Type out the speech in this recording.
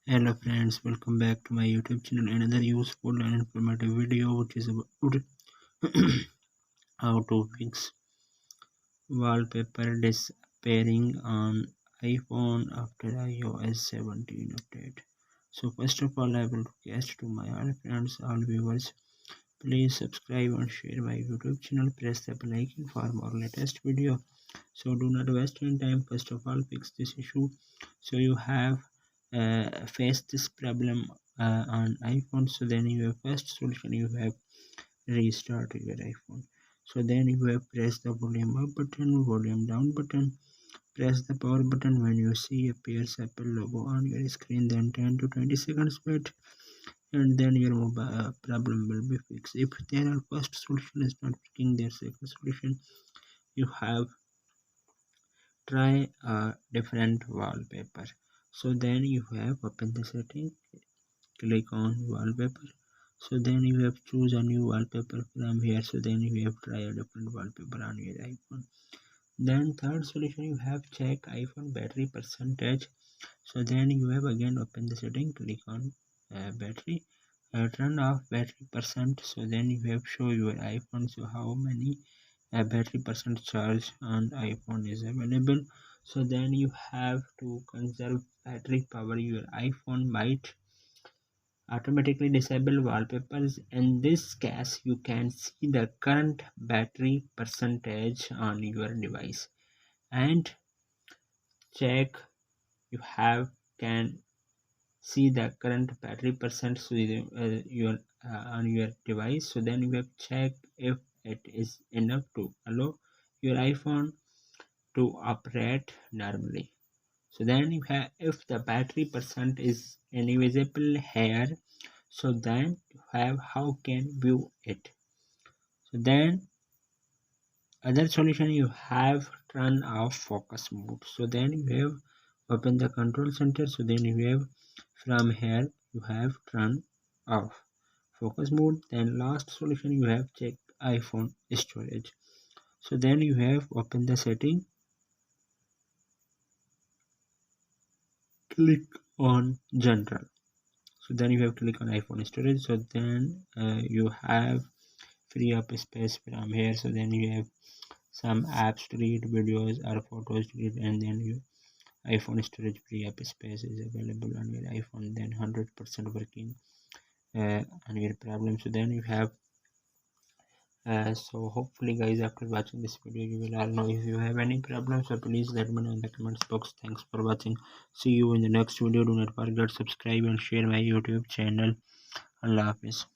Hello friends, welcome back to my YouTube channel. Another useful and informative video which is about how to fix wallpaper disappearing on iPhone after iOS 17 update. So first of all, I will request to my all friends, all viewers, please subscribe and share my YouTube channel. Press the bell icon for more latest video. So do not waste any time. First of all, fix this issue. So you have faced this problem on iPhone. So then you have first solution, you have restart your iPhone. So then you have press the volume up button, volume down button, press the power button. When you see appears Apple logo on your screen, then 10 to 20 seconds wait, and then your mobile problem will be fixed. If there are first solution is not working, their second solution, you have try a different wallpaper. So then you have open the setting, click on wallpaper. So then you have choose a new wallpaper from here. So then you have try a different wallpaper on your iPhone. Then third solution, you have check iPhone battery percentage. So then you have again open the setting, click on battery, turn off battery percent. So then you have show your iPhone, so how many battery percent charge on iPhone is available. So then you have to conserve battery power. Your iPhone might automatically disable wallpapers. In this case, you can see the current battery percentage on your device and check you have can see the current battery percent, so your on your device. So then you have check if it is enough to allow your iPhone to operate normally. So then you have, if the battery percent is invisible here, so then you have how can view it. So then other solution, you have turn off focus mode. So then you have open the control center. So then you have from here you have turn off focus mode. Then last solution, you have check iPhone storage. So then you have open the setting, click on general. So then you have click on iPhone storage. So then you have free up space from here. So then you have some apps to read, videos or photos to read, and then you iPhone storage free up space is available on your iPhone. Then 100% working on your problem. So then you have so hopefully guys, after watching this video you will all know. If you have any problems, so please let me know in the comments box. Thanks for watching. See you in the next video. Do not forget subscribe and share my YouTube channel. Allah Hafiz.